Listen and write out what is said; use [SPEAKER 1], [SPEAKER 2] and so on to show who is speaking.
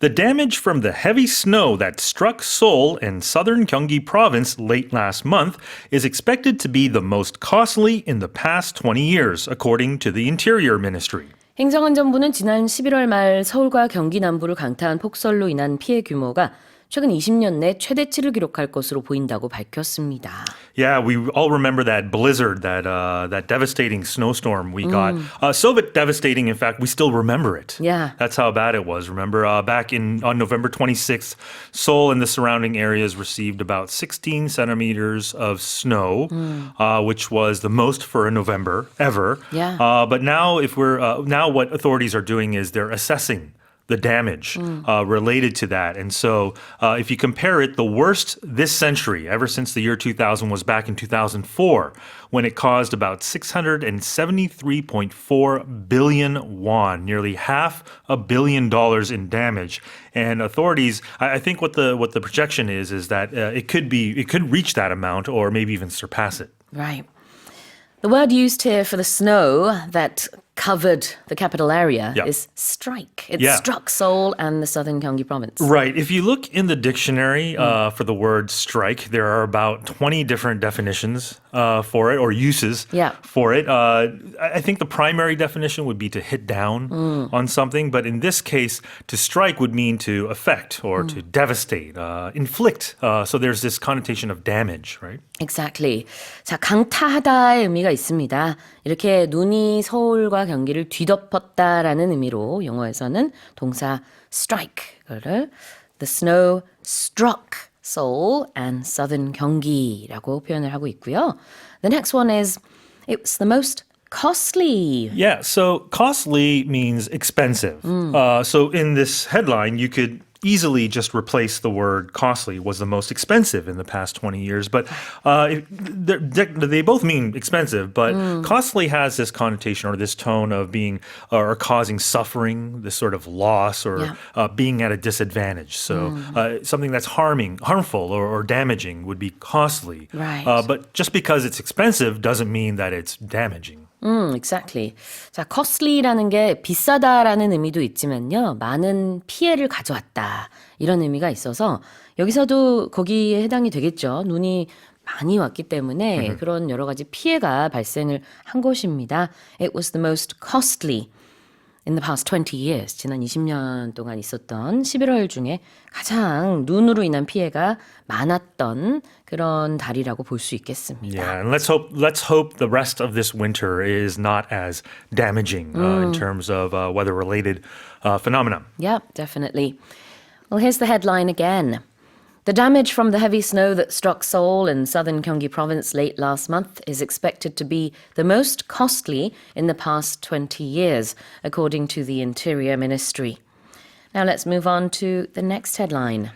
[SPEAKER 1] The damage from the heavy snow that struck Seoul and southern Gyeonggi Province late last month is expected to be the most costly in the past 20 years, according to the Interior Ministry.
[SPEAKER 2] 행정안전부는 지난 11월 말 서울과 경기 남부를 강타한 폭설로 인한 피해 규모가 최근 20년 내 최대치를 기록할 것으로 보인다고 밝혔습니다.
[SPEAKER 1] Yeah, we all remember that blizzard, that devastating snowstorm we got. So devastating, in fact, we still remember it.
[SPEAKER 2] Yeah.
[SPEAKER 1] That's how bad it was. Remember, back on November 26th, Seoul and the surrounding areas received about 16 centimeters of snow, which was the most for a November ever.
[SPEAKER 2] Yeah.
[SPEAKER 1] But now, now what authorities are doing is they're assessing the damage related to that. And so if you compare it, the worst this century, ever since the year 2000, was back in 2004, when it caused about 673.4 billion won, nearly $500 million in damage. And authorities, I think what the projection is that it could reach that amount or maybe even surpass it.
[SPEAKER 2] Right. The word used here for the snow that covered the capital area is strike. It struck Seoul and the southern Gyeonggi Province.
[SPEAKER 1] Right. If you look in the dictionary for the word strike, there are about 20 different definitions for it or uses for it. I think the primary definition would be to hit down on something. But in this case, to strike would mean to affect or to devastate, inflict. So there's this connotation of damage, right?
[SPEAKER 2] Exactly. 자, 강타하다의 의미가 있습니다. 이렇게 눈이 서울과 경기를 뒤덮었다라는 의미로 영어에서는 동사 strike를 the snow struck Seoul and southern Gyeonggi라고 표현을 하고 있고요. The next one is it was the most costly.
[SPEAKER 1] Yeah, so costly means expensive. So in this headline, you could easily just replace the word costly was the most expensive in the past 20 years. But they both mean expensive, but costly has this connotation or this tone of being or causing suffering, this sort of loss or being at a disadvantage. So something that's harmful or damaging would be costly.
[SPEAKER 2] Right.
[SPEAKER 1] But just because it's expensive doesn't mean that it's damaging.
[SPEAKER 2] Exactly. 자, costly라는 게 비싸다라는 의미도 있지만요. 많은 피해를 가져왔다. 이런 의미가 있어서 여기서도 거기에 해당이 되겠죠. 눈이 많이 왔기 때문에 그런 여러 가지 피해가 발생을 한 것입니다. It was the most costly in the past 20 years. 지난 20년 동안 있었던 11월 중에 가장 눈으로 인한 피해가 많았던 그런 달이라고 볼 수 있겠습니다.
[SPEAKER 1] Yeah, and let's hope the rest of this winter is not as damaging in terms of weather-related phenomena.
[SPEAKER 2] Yeah, definitely. Well, here's the headline again. The damage from the heavy snow that struck Seoul and southern Gyeonggi Province late last month is expected to be the most costly in the past 20 years, according to the Interior Ministry. Now let's move on to the next headline.